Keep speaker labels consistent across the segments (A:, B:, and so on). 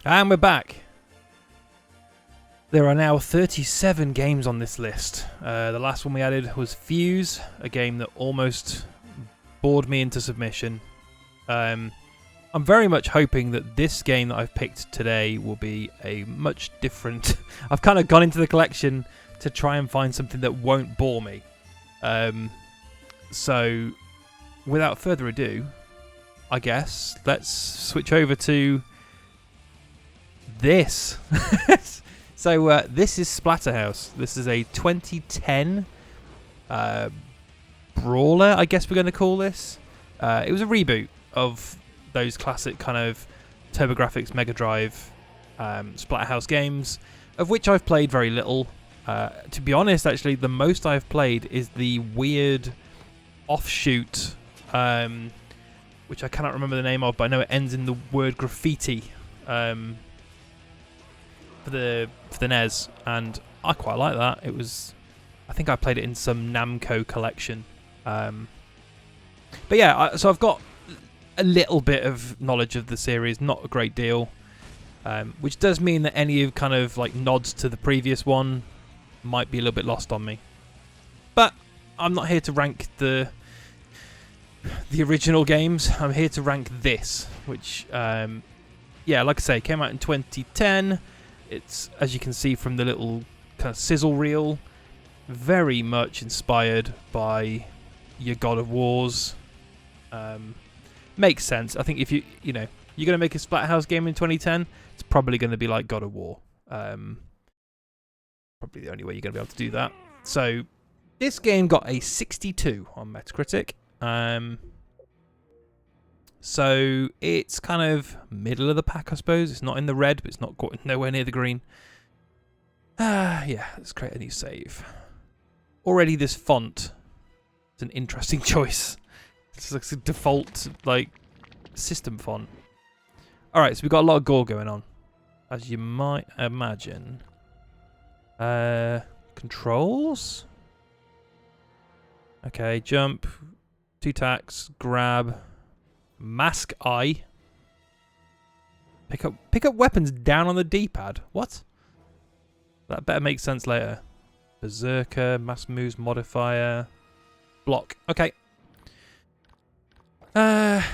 A: And we're back. There are now 37 games on this list. The last one we added was Fuse, a game that almost bored me into submission. I'm very much hoping that this game that I've picked today will be a much different... I've kind of gone into the collection to try and find something that won't bore me. So, without further ado, I guess, let's switch over to this. So this is Splatterhouse. This is a 2010 brawler, I guess we're going to call this. It was a reboot of those classic kind of TurboGrafx Mega Drive Splatterhouse games, of which I've played very little. To be honest, actually, the most I've played is the weird offshoot, which I cannot remember the name of, but I know it ends in the word graffiti. For the NES, and I quite like that. It was, I think I played it in some Namco collection. But yeah, so I've got a little bit of knowledge of the series, not a great deal, which does mean that any of kind of like nods to the previous one might be a little bit lost on me. But I'm not here to rank the original games. I'm here to rank this, which yeah, like I say, came out in 2010. It's, as you can see from the little kind of sizzle reel, very much inspired by your God of Wars. Makes sense. I think if you're going to make a Splatterhouse game in 2010, it's probably going to be like God of War. Probably the only way you're going to be able to do that. So this game got a 62 on Metacritic. So it's kind of middle of the pack, I suppose. It's not in the red, but it's not nowhere near the green. Yeah, let's create a new save. Already this font is an interesting choice. It's like a default system font. Alright, so we've got a lot of gore going on, as you might imagine. Controls? Okay, jump, 2 tacks, grab, mask eye. Pick up weapons down on the D-pad. What? That better make sense later. Berserker, mask moves modifier, block. Okay.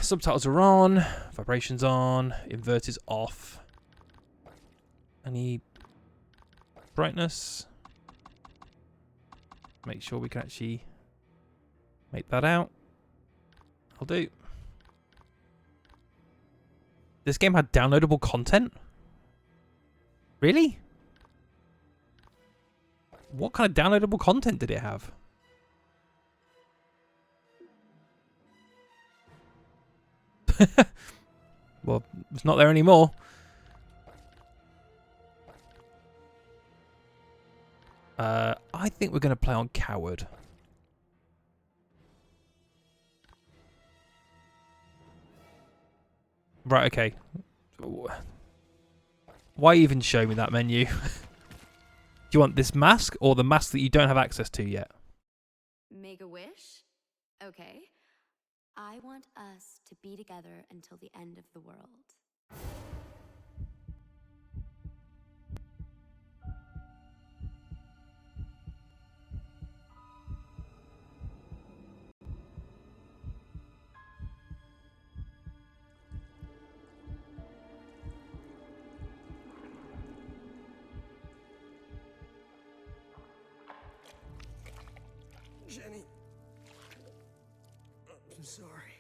A: Subtitles are on, vibrations on, invert is off. Any brightness? Make sure we can actually make that out. I'll do. This game had downloadable content? Really? What kind of downloadable content did it have? Well, it's not there anymore. I think we're going to play on Coward. Right, okay. Why even show me that menu? Do you want this mask or the mask that you don't have access to yet?
B: Make a wish? Okay. I want us to be together until the end of the world.
C: Jenny, I'm sorry.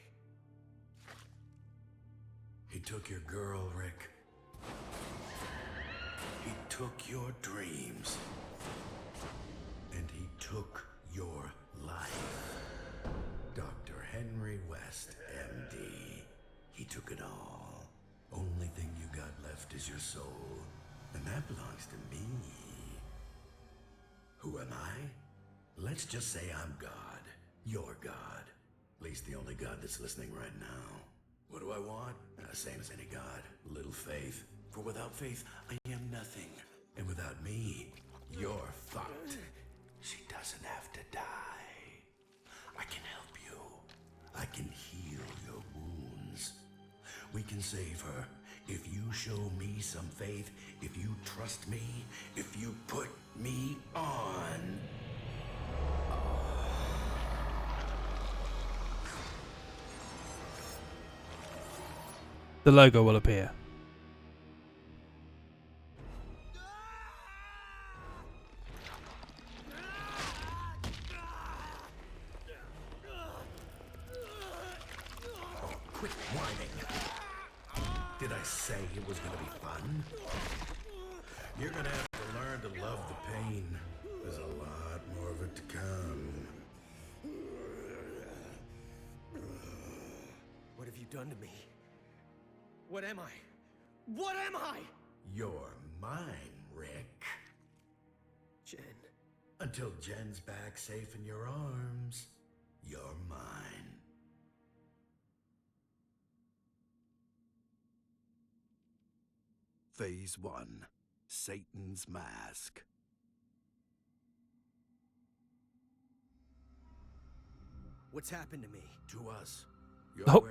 D: He took your girl, Rick. He took your dreams. And he took your life. Dr. Henry West, MD. He took it all. Only thing you got left is your soul. And that belongs to me. Who am I? Let's just say I'm God. Your God. At least the only God that's listening right now. What do I want? Same as any God. Little faith. For without faith, I am nothing. And without me, you're fucked. She doesn't have to die. I can help you. I can heal your wounds. We can save her, If you show me some faith, if you trust me, if you put me on.
A: The logo will appear.
D: Quit whining. Did I say it was gonna be fun? You're gonna have to learn to love the pain. There's a lot more of it to come.
C: What have you done to me? What am I? What am I?
D: You're mine, Rick.
C: Jen.
D: Until Jen's back safe in your arms, you're mine. Phase 1. Satan's Mask.
C: What's happened to me?
D: To us.
A: Oh,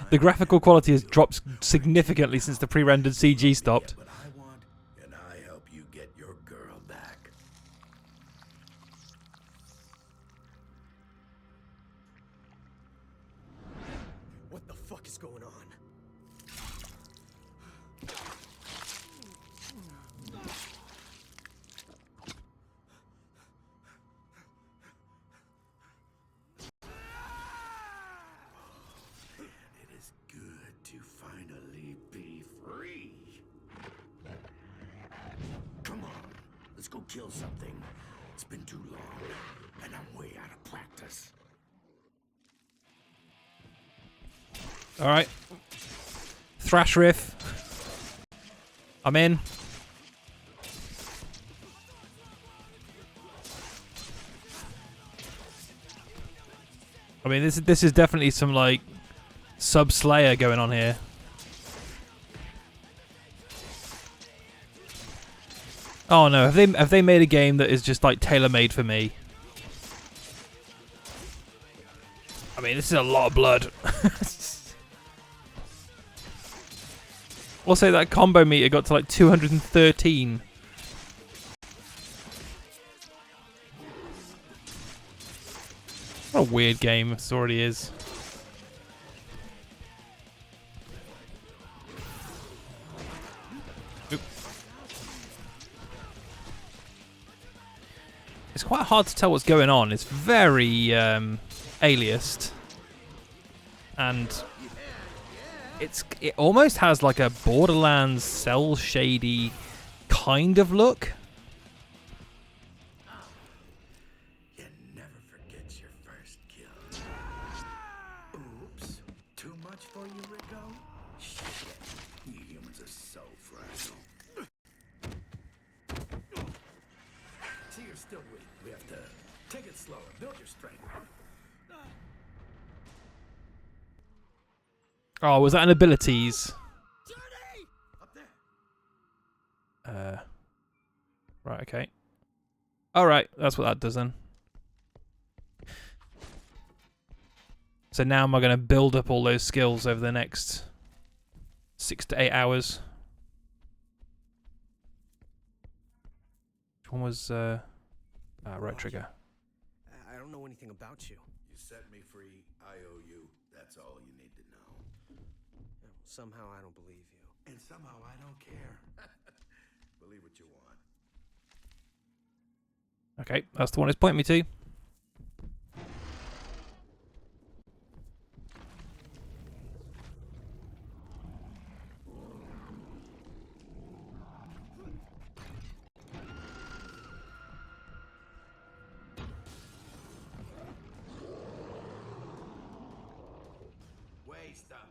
A: the graphical quality has dropped significantly since the pre-rendered CG stopped.
D: But I want, and I help you get your girl back.
C: What the fuck is going on?
D: It is good to finally be free. Come on, let's go kill something. It's been too long, and I'm way out of practice.
A: All right. Thrash riff. I'm in. I mean, this is definitely some like sub Slayer going on here. Oh no, have they made a game that is just like tailor-made for me? I mean, this is a lot of blood. Also, that combo meter got to like 213. What a weird game this already is. Oop. It's quite hard to tell what's going on. It's very aliased. And it almost has like a Borderlands cell shady kind of look.
D: You never forget your first kill. Oops. Too much for you, Rico? Shit. You humans are so fragile. See, you're still weak. We have to take it slower. Build your strength.
A: Oh, was that an abilities?
D: Up there.
A: Right, okay. Alright, that's what that does then. So now am I going to build up all those skills over the next 6 to 8 hours? Which one was... right trigger.
C: I don't know anything about you.
D: You set me free. I owe you. That's all you need to know.
C: Somehow I don't believe you.
D: And somehow I don't care. Believe what you want.
A: Okay, that's the one it's pointing me to.
D: Waste up.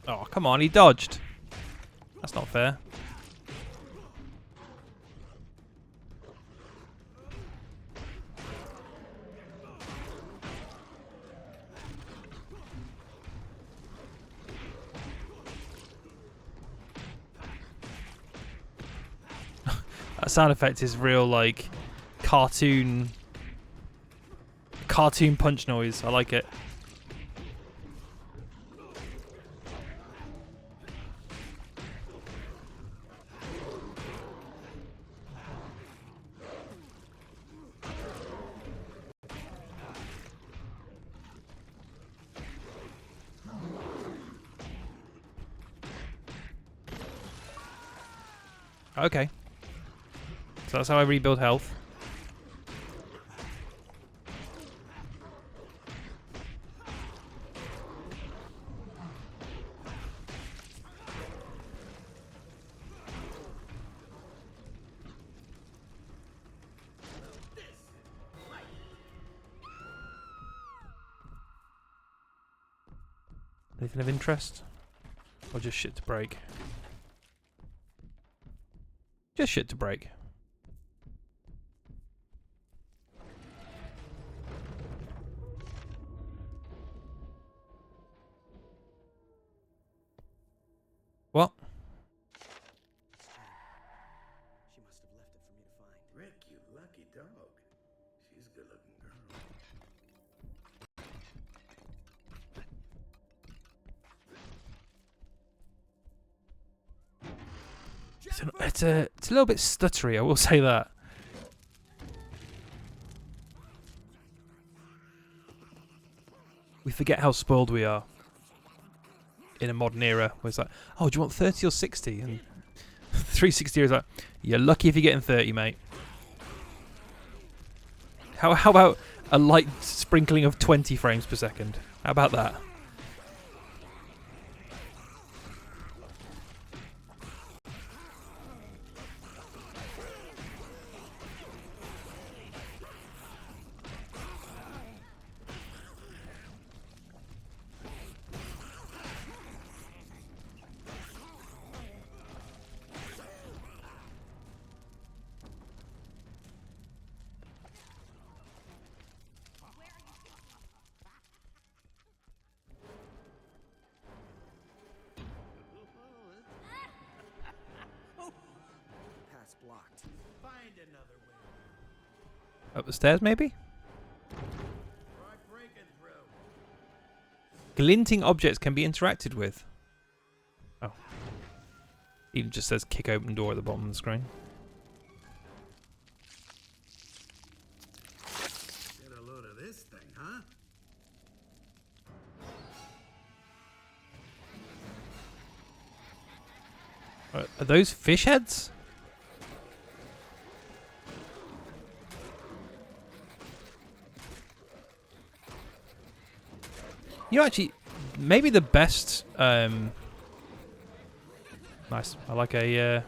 A: Oh, come on, he dodged. That's not fair. That sound effect is real, like, cartoon punch noise. I like it. Okay. So that's how I rebuild health. Anything of interest? Or just shit to break? Just shit to break. What?
C: She must have left it for me to find.
D: Rick, you lucky dog. She's a good-looking girl.
A: It's a little bit stuttery, I will say that. We forget how spoiled we are in a modern era where it's like, oh, do you want 30 or 60? And 360 is like, you're lucky if you're getting 30, mate. How about a light sprinkling of 20 frames per second? How about that?
C: Path's blocked.
D: Find another way.
A: Up the stairs, maybe?
D: Try breaking through.
A: Glinting objects can be interacted with. Oh. Even just says kick open door at the bottom of the screen.
D: Get a load of this thing, huh?
A: Are those fish heads? You know, actually, maybe the best. Nice. I like a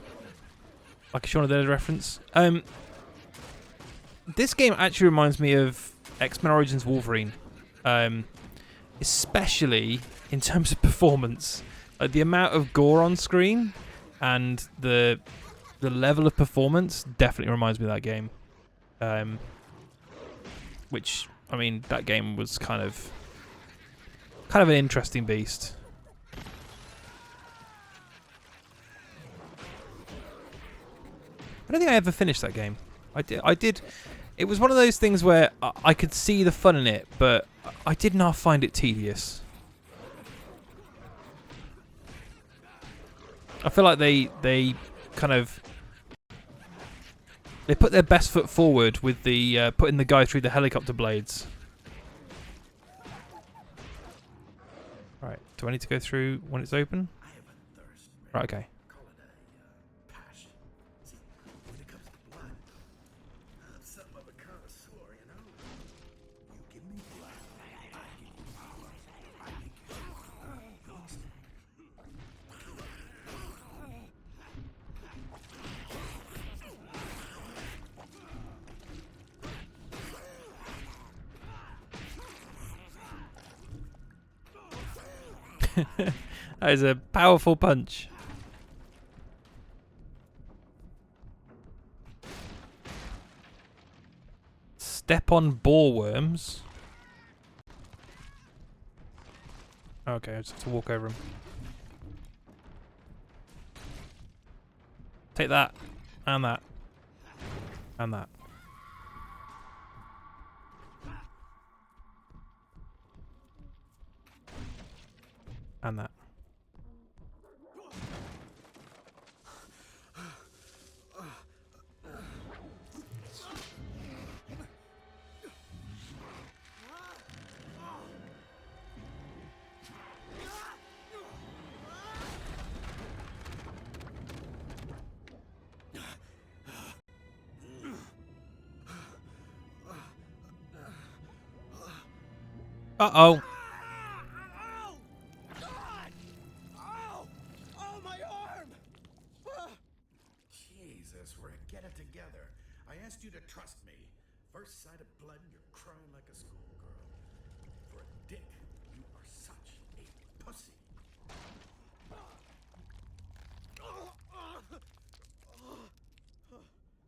A: Shaun of the Dead reference. This game actually reminds me of X-Men Origins Wolverine, especially in terms of performance. Like the amount of gore on screen and the level of performance definitely reminds me of that game. Which, I mean, that game was kind of an interesting beast. I don't think I ever finished that game. I did. It was one of those things where I could see the fun in it, but I did not find it tedious. I feel like they kind of they put their best foot forward with the putting the guy through the helicopter blades. Right, do I need to go through when it's open?
D: I have a thirst. Rick.
A: Right, okay.
D: Call it a passion. See, when it comes to blood, I'm something of a connoisseur, you know? You give me blood, I give you power. I make you ghost.
A: That is a powerful punch. Step on boar worms. Okay, I just have to walk over them. Take that. And that. And that. And that. Uh-oh.
C: Ow! God! Ow! Oh, my arm!
D: Jesus, Rick, get it together. I asked you to trust me. First sight of blood, you're crying like a schoolgirl. For a dick, you are such a pussy.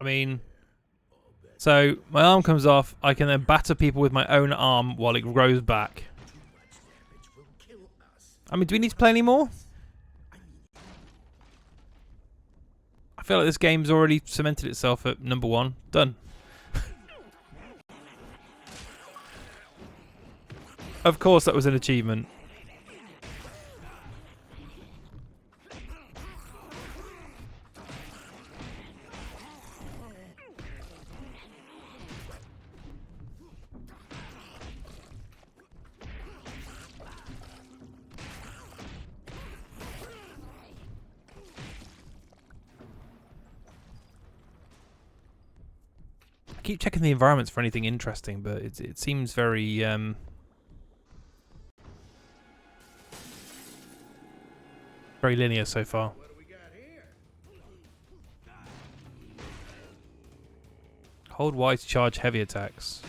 A: I mean, so my arm comes off. I can then batter people with my own arm while it grows back.
D: Too much damage will kill us.
A: I mean, do we need to play any more? I feel like this game's already cemented itself at number 1. Done. Of course, that was an achievement. I keep checking the environments for anything interesting, but it seems very very linear so far.
D: What do we got here?
A: Hold Y to charge heavy attacks.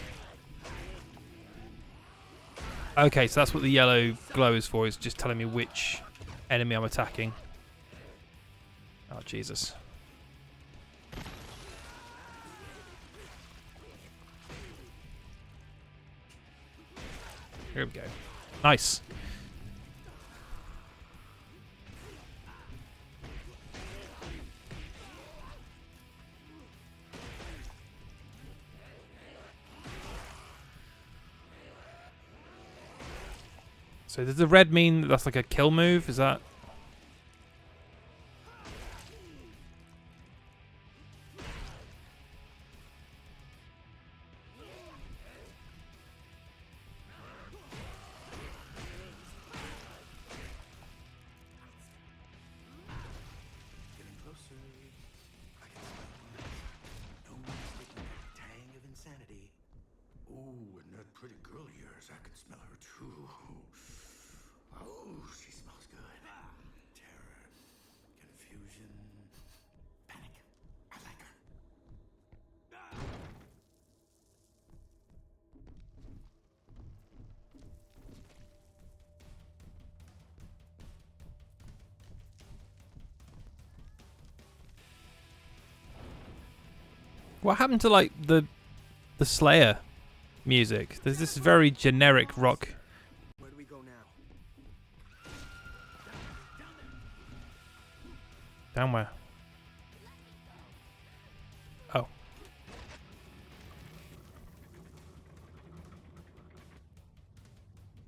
A: Okay, so that's what the yellow glow is for. It's just telling me which enemy I'm attacking. Oh, Jesus. Here we go. Nice. So does the red mean that that's like a kill move? Is that...
D: Getting closer. I can smell it. No mistaking the tang of insanity. Ooh, and that pretty girl of yours, I can smell her too. Oh, she smells good. Terror, confusion, panic. I like her.
A: What happened to like the Slayer music? There's this very generic rock.
C: Where do we go now?
A: Down where? Oh.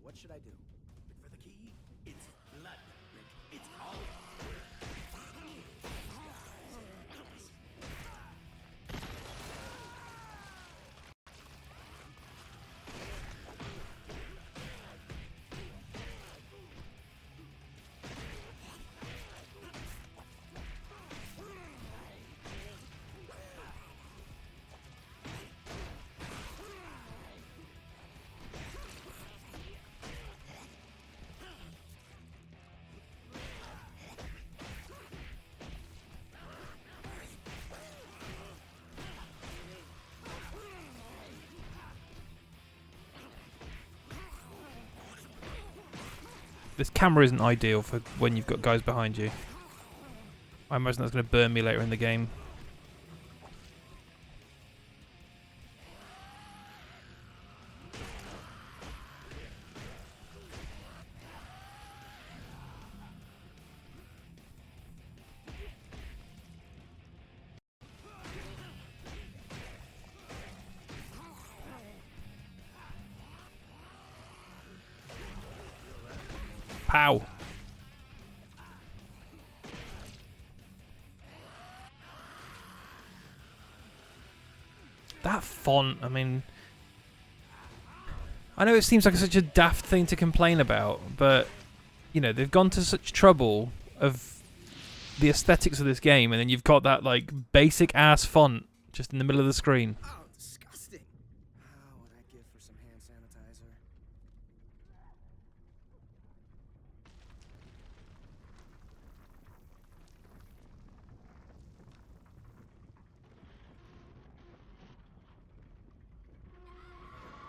C: What should I do?
D: Look for the key. It's blood, Rick. It's all.
A: This camera isn't ideal for when you've got guys behind you. I imagine that's going to burn me later in the game. Pow. That font, I mean, I know it seems like such a daft thing to complain about, but, you know, they've gone to such trouble of the aesthetics of this game, and then you've got that, like, basic-ass font just in the middle of the screen.
C: Oh, disgusting. How would I give for some hand sanitizer?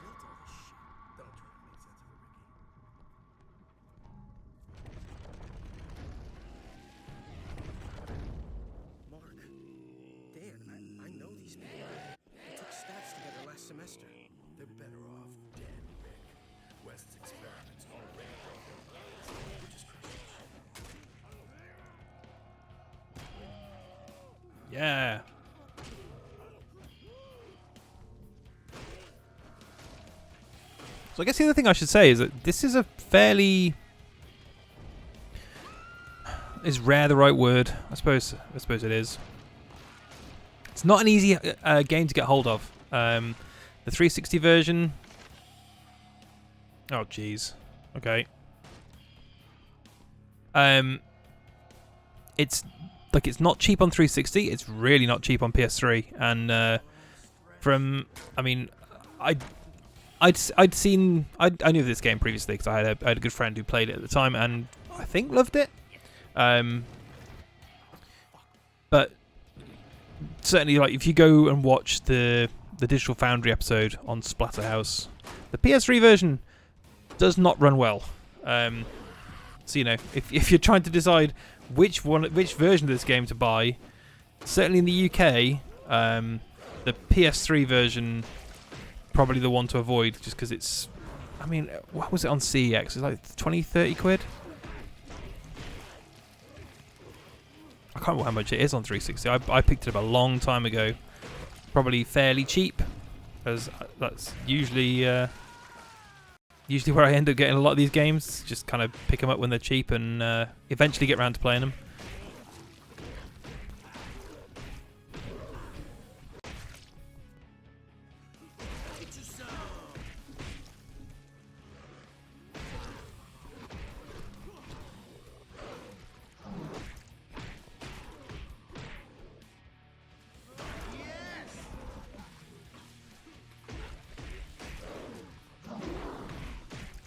C: Built all this shit.
D: Don't try to make sense of it, Ricky.
C: Mark, Dan, I know these people. We took stats together last semester.
D: They're better off dead, Rick. West's experiments already broke their minds. We're just crushing shit.
A: Yeah. So I guess the other thing I should say is that this is a fairly... Is rare the right word? I suppose it is. It's not an easy game to get hold of. The 360 version... Oh, jeez. Okay. It's not cheap on 360. It's really not cheap on PS3. And I knew of this game previously because I had a good friend who played it at the time and I think loved it. But certainly, like, if you go and watch the Digital Foundry episode on Splatterhouse, the PS3 version does not run well. So, you know, if you're trying to decide which version of this game to buy, certainly in the UK, the PS3 version probably the one to avoid, just because it's... I mean, what was it on CEX? It's like 20, 30 quid? I can't remember how much it is on 360. I picked it up a long time ago. Probably fairly cheap, as that's usually where I end up getting a lot of these games. Just kind of pick them up when they're cheap and eventually get around to playing them.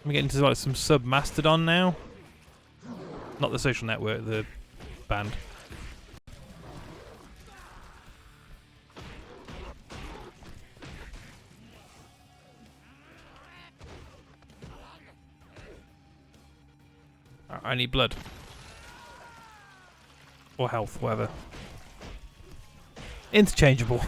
A: I'm getting into like some sub Mastodon now. Not the social network, the band. I need blood. Or health, whatever. Interchangeable.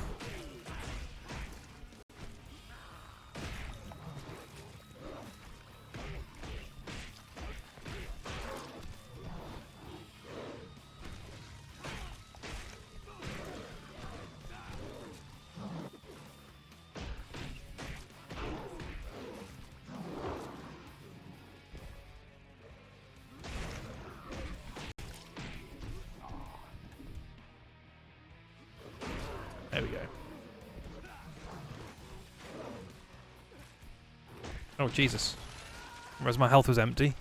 A: There we go. Oh, Jesus. Whereas my health was empty.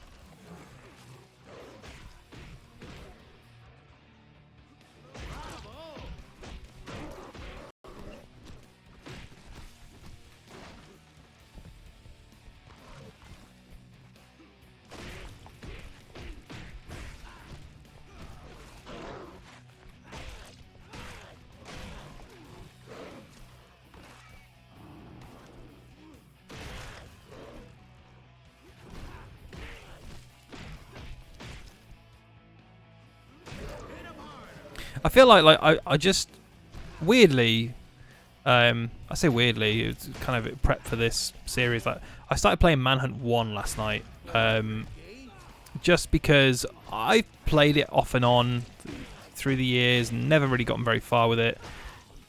A: I feel like I just weirdly, I say weirdly, it's kind of prep for this series. Like I started playing Manhunt 1 last night, just because I played it off and on through the years and never really gotten very far with it,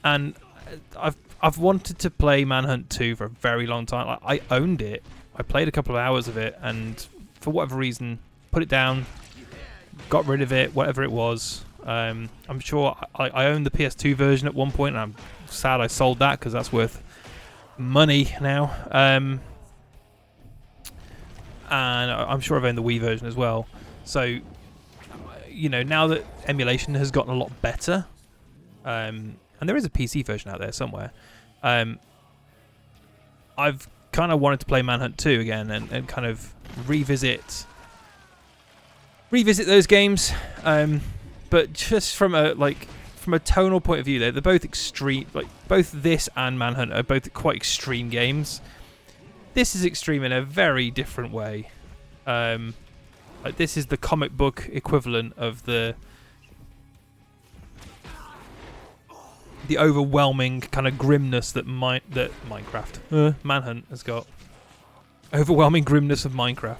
A: and I've wanted to play Manhunt 2 for a very long time. Like I owned it, I played a couple of hours of it, and for whatever reason, put it down, got rid of it, whatever it was. I'm sure I owned the PS2 version at one point, and I'm sad I sold that because that's worth money now. And I'm sure I've owned the Wii version as well. So, you know, now that emulation has gotten a lot better, and there is a PC version out there somewhere, I've kind of wanted to play Manhunt 2 again and kind of revisit those games. But just from a tonal point of view, they're both extreme. Like both this and Manhunt are both quite extreme games. This is extreme in a very different way. Like this is the comic book equivalent of the overwhelming kind of grimness that Manhunt has got. Overwhelming grimness of Minecraft.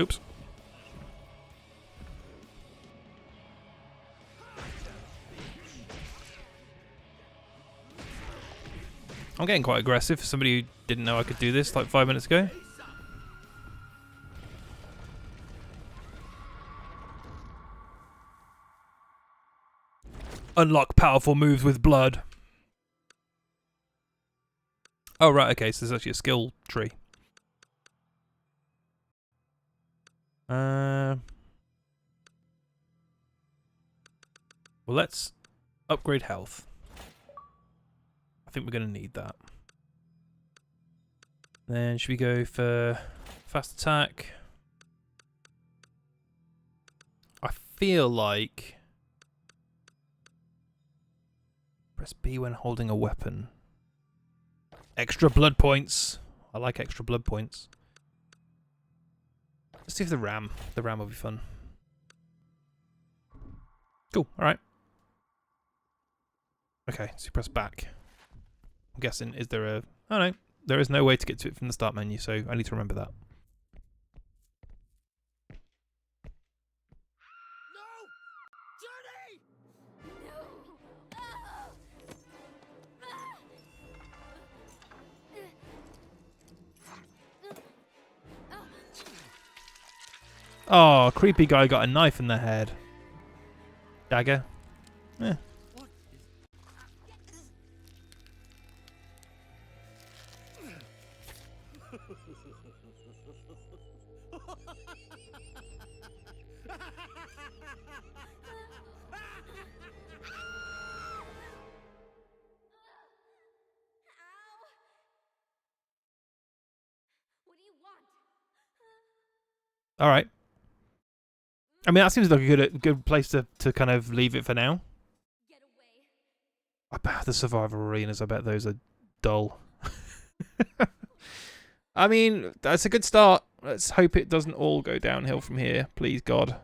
A: Oops. I'm getting quite aggressive for somebody who didn't know I could do this like 5 minutes ago. Unlock powerful moves with blood. Oh, right, okay, so there's actually a skill tree. Well, let's upgrade health. I think we're going to need that. Then should we go for fast attack? I feel like press B when holding a weapon. Extra blood points. I like extra blood points. Let's see if the RAM will be fun. Cool, alright. Okay, so you press back. I'm guessing, is there a... Oh no, there is no way to get to it from the start menu, so I need to remember that. Oh, creepy guy got a knife in the head. Dagger. Eh. All right. I mean, that seems like a good place to kind of leave it for now. I bet the survival arenas, I bet those are dull. I mean, that's a good start. Let's hope it doesn't all go downhill from here. Please, God.